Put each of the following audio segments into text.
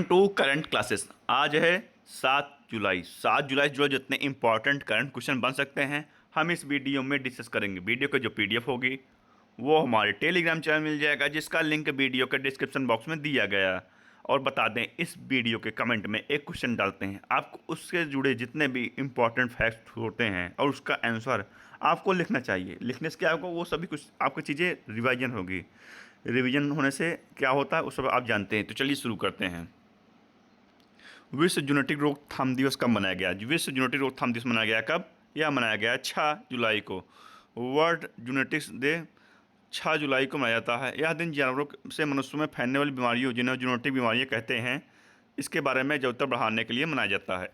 To current classes. आज है 7 जुलाई। 7 जुलाई जो जितने इंपॉर्टेंट करंट क्वेश्चन बन सकते हैं हम इस वीडियो में डिस्कस करेंगे। वीडियो की जो पीडीएफ होगी वो हमारे टेलीग्राम चैनल मिल जाएगा, जिसका लिंक वीडियो के डिस्क्रिप्शन बॉक्स में दिया गया है। और बता दें, इस वीडियो के कमेंट में एक क्वेश्चन डालते हैं, आपको उससे जुड़े जितने भी इंपॉर्टेंट फैक्ट होते हैं और उसका आंसर आपको लिखना चाहिए। लिखने से क्या होगा, वो सभी कुछ आपकी चीज़ें रिवाइजन होगी। रिवीजन होने से क्या होता है उस सब आप जानते हैं। तो चलिए शुरू करते हैं। विश्व जेनेटिक रोकथाम दिवस कब मनाया गया? विश्व जेनेटिक रोकथाम दिवस मनाया गया कब? यह मनाया गया 6 जुलाई को। वर्ल्ड जेनेटिक्स डे 6 जुलाई को मनाया जाता है। यह दिन जानवरों से मनुष्यों में फैलने वाली बीमारियों, जिन्हें जेनेटिक बीमारियां कहते हैं, इसके बारे में जागरूकता बढ़ाने के लिए मनाया जाता है।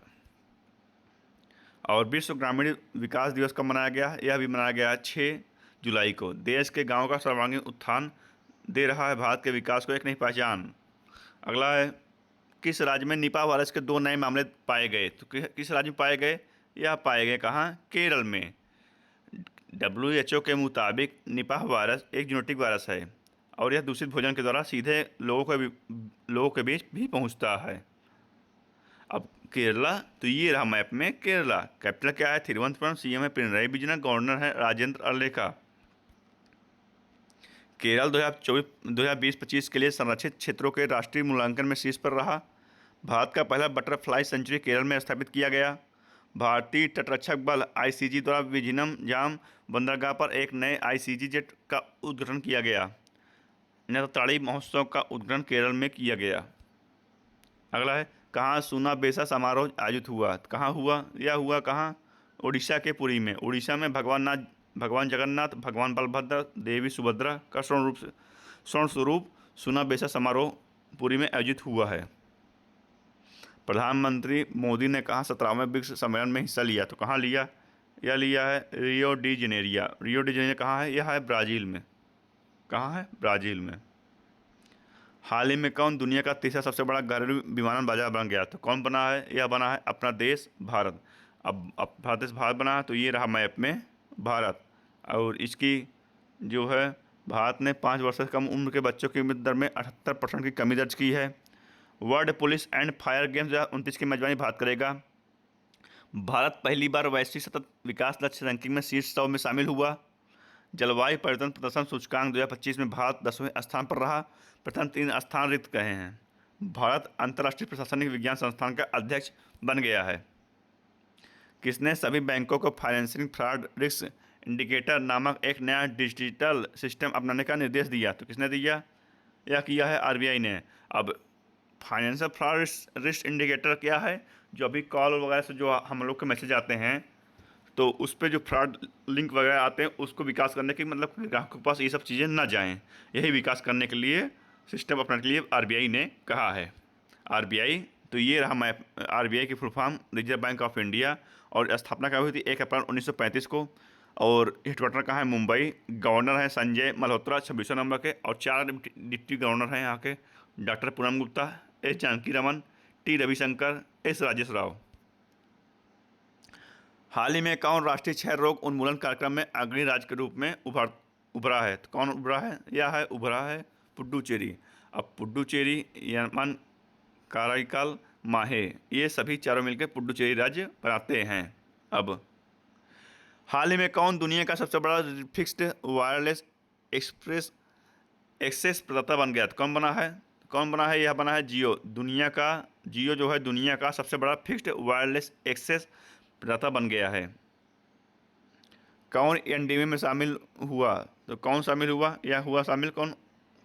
और विश्व ग्रामीण विकास दिवस कब मनाया गया? यह भी मनाया गया 6 जुलाई को। देश के गाँव का सर्वांगीण उत्थान दे रहा है भारत के विकास को एक नई पहचान। अगला है, किस राज्य में निपा वायरस के 2 नए मामले पाए गए? तो किस राज्य में पाए गए? यह पाए गए कहाँ? केरल में। WHO के मुताबिक निपा वायरस एक जेनेटिक वायरस है और यह दूषित भोजन के द्वारा सीधे लोगों के बीच भी पहुंचता है। अब केरला, तो ये रहा मैप में केरला। कैपिटल क्या है? तिरुवनंतपुरम। CM है पिनराई विजयन। गवर्नर है राजेंद्र अर्लेका। केरल 2020-25 के लिए संरक्षित क्षेत्रों के राष्ट्रीय मूल्यांकन में शीर्ष पर रहा। भारत का पहला बटरफ्लाई सेंचुरी केरल में स्थापित किया गया। भारतीय तटरक्षक बल ICG द्वारा विजिनम जाम बंदरगाह पर एक नए ICG जेट का उद्घाटन किया गया। नेत्रताड़ी महोत्सव का उद्घाटन केरल में किया गया। अगला है, कहाँ सोना बेसा समारोह आयोजित हुआ? कहाँ हुआ? यह हुआ कहाँ? उड़ीसा के पुरी में। उड़ीसा में भगवान जगन्नाथ, भगवान बलभद्र, देवी सुभद्रा का स्वर्ण स्वरूप सोना बेसा समारोह पुरी में आयोजित हुआ है। प्रधानमंत्री मोदी ने कहाँ 17वें ब्रिक्स सम्मेलन में हिस्सा लिया? तो कहाँ लिया? यह लिया है Rio de Janeiro. Rio de Janeiro कहाँ है? यह है ब्राज़ील में। कहाँ है? ब्राज़ील में। हाल ही में कौन दुनिया का तीसरा सबसे बड़ा घरेलू विमानन बाजार बन गया? तो कौन बना है? यह बना है अपना देश भारत। अब भारत देश भारत बना है, तो ये रहा मैप में भारत। और इसकी जो है, भारत ने 5 वर्ष से कम उम्र के बच्चों की मृत्यु दर में 78% की कमी दर्ज की है। World police and fire games 2029 की मेजबानी भारत करेगा। भारत पहली बार वैश्विक सतत विकास लक्ष्य रैंकिंग में शीर्ष 100 में शामिल हुआ। जलवायु परिवर्तन प्रदर्शन सूचकांक 2025 में भारत 10वें स्थान पर रहा। प्रथम 3 स्थान रिक्त गए हैं। भारत अंतर्राष्ट्रीय प्रशासनिक विज्ञान संस्थान का अध्यक्ष बन गया है। किसने सभी बैंकों को फाइनेंशियल फ्रॉड रिस्क इंडिकेटर नामक एक नया डिजिटल सिस्टम अपनाने का निर्देश दिया? तो किसने दिया? यह किया है RBI ने। अब फाइनेंशियल फ्रॉड रिस्क इंडिकेटर क्या है? जो अभी कॉल वगैरह से जो हम लोग के मैसेज आते हैं, तो उस पर जो फ्रॉड लिंक वगैरह आते हैं, उसको विकास करने की, मतलब ग्राहकों के पास ये सब चीज़ें ना जाएं, यही विकास करने के लिए सिस्टम अपनाने के लिए RBI ने कहा है। RBI, तो ये रहा मैप। RBI की full form reserve bank of India. और स्थापना कब हुई थी? 1 अप्रैल 1935 को। और हेडक्वार्टर कहाँ है? मुंबई। गवर्नर है संजय मल्होत्रा 26वें नंबर के। और 4 डिप्टी गवर्नर हैं यहाँ के: doctor Poonam Gupta, S Janaki Raman, T Ravishankar, S Rajesh Rao. हाल ही में कौन राष्ट्रीय क्षय रोग उन्मूलन कार्यक्रम में अग्रणी राज्य के रूप में उभरा है? तो कौन उभरा है? यह है उभरा है पुडुचेरी। अब पुडुचेरी, यमन, काराइकल, माहे, ये सभी चारों मिलकर पुडुचेरी राज्य बनाते हैं। अब हाल ही में कौन दुनिया का सबसे बड़ा फिक्स्ड वायरलेस एक्सप्रेस एक्सेस प्रदाता बन गया? तो कौन बना है? यह बना है जियो। जियो जो है दुनिया का सबसे बड़ा फिक्स्ड वायरलेस एक्सेस प्रदाता बन गया है। कौन NDMA में शामिल हुआ? तो कौन शामिल हुआ? यह हुआ शामिल कौन?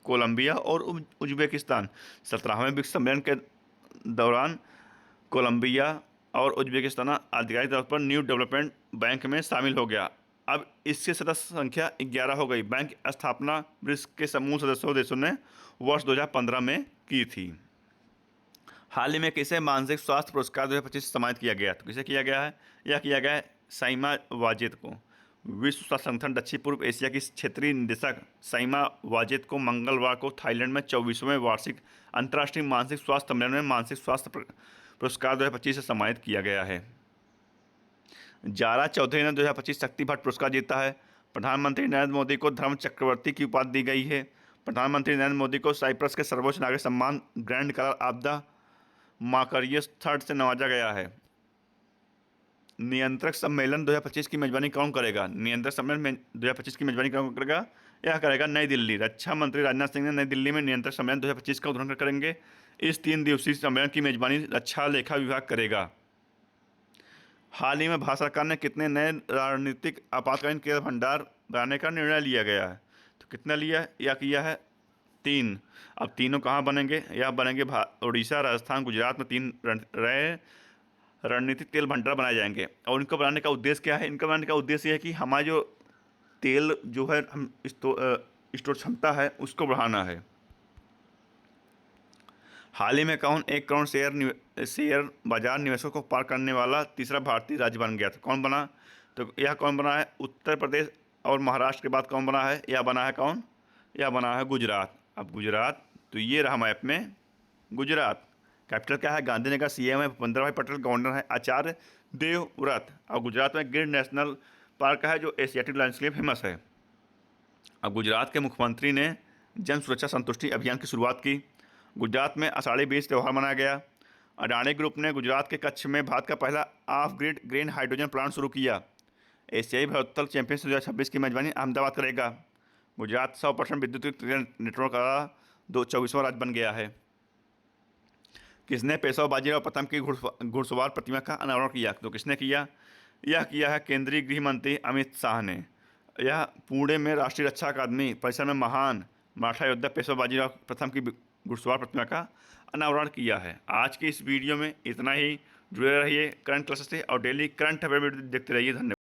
कोलंबिया और उज्बेकिस्तान। 17वें ब्रिक्स सम्मेलन के दौरान कोलंबिया और उज्बेकिस्तान आधिकारिक तौर पर न्यू डेवलपमेंट बैंक में शामिल हो गया। अब इसकी सदस्य संख्या 11 हो गई। बैंक स्थापना ब्रिक्स के समूह सदस्यों देशों ने वर्ष 2015 में की थी। हाल ही में किसे मानसिक स्वास्थ्य पुरस्कार 2025 सम्मानित किया गया? तो किसे किया गया है? यह किया गया है साइमा वाजेद को। विश्व स्वास्थ्य संगठन दक्षिण पूर्व एशिया की क्षेत्रीय निदेशक साइमा वाजेद को मंगलवार को थाईलैंड में 24वें वार्षिक अंतर्राष्ट्रीय मानसिक स्वास्थ्य सम्मेलन में मानसिक स्वास्थ्य पुरस्कार 2025 से सम्मानित किया गया है। जारा चौधरी ने 2025 शक्ति भट्ट पुरस्कार जीता है। प्रधानमंत्री नरेंद्र मोदी को धर्म चक्रवर्ती की उपाधि दी गई है। प्रधानमंत्री नरेंद्र मोदी को साइप्रस के सर्वोच्च नागरिक सम्मान grand collar of the Makarios third से नवाजा गया है। नियंत्रक सम्मेलन 2025 की मेजबानी कौन करेगा? नियंत्रक सम्मेलन 2025 की मेजबानी कौन करेगा? यह करेगा नई दिल्ली। रक्षा मंत्री राजनाथ सिंह ने नई दिल्ली में नियंत्रक सम्मेलन 2025 का उद्घाटन करेंगे। इस 3 दिवसीय सम्मेलन की मेजबानी रक्षा लेखा विभाग करेगा। हाल ही में भारत सरकार ने कितने नए रणनीतिक आपातकालीन तेल भंडार बनाने का निर्णय लिया गया है? तो कितना लिया या किया है? 3। अब तीनों कहाँ बनेंगे? यह बनेंगे उड़ीसा, राजस्थान, गुजरात में 3 रणनीतिक तेल भंडार बनाए जाएंगे। और इनको बनाने का उद्देश्य क्या है? इनका बनाने का उद्देश्य यह है कि हमारा जो तेल जो है हम स्टोर क्षमता है उसको बढ़ाना है। हाल ही में कौन 1 करोड़ शेयर बाजार निवेशकों को पार करने वाला तीसरा भारतीय राज्य बन गया था? कौन बना? तो यह कौन बना है? उत्तर प्रदेश और महाराष्ट्र के बाद कौन बना है? यह बना है कौन? यह बना है गुजरात। अब गुजरात, तो ये रहा मैप में गुजरात। कैपिटल क्या है? गांधीनगर। सीएम है भूपेंद्र भाई पटेल। गवर्नर है आचार्य देवव्रत। और गुजरात में गिर नेशनल पार्क है जो एशियाटिक लायंस के लिए फेमस है। अब गुजरात के मुख्यमंत्री ने जन सुरक्षा संतुष्टि अभियान की शुरुआत की। गुजरात में आषाढ़ी बीज त्यौहार मनाया गया। अडानी ग्रुप ने गुजरात के कच्छ में भारत का पहला of grid green hydrogen plant शुरू किया। एशियाई भारोत्तोलन चैंपियनशिप 2026 की मेजबानी अहमदाबाद करेगा। गुजरात 100% विद्युत नेटवर्क का 24वां राज्य बन गया है। किसने पेशवाबाजी और प्रथम की घुड़सवार प्रतिमा का अनावरण किया? तो किसने किया? यह किया है केंद्रीय गृह मंत्री अमित शाह ने। यह पुणे में राष्ट्रीय रक्षा अकादमी परिसर में महान मराठा योद्धा पेशवाबाजी प्रथम की घुड़सवार प्रतिमा का अनावरण किया है। आज की इस वीडियो में इतना ही। जुड़े रहिए करंट क्लासेस से और डेली करंट अफेयर वीडियो देखते रहिए। धन्यवाद।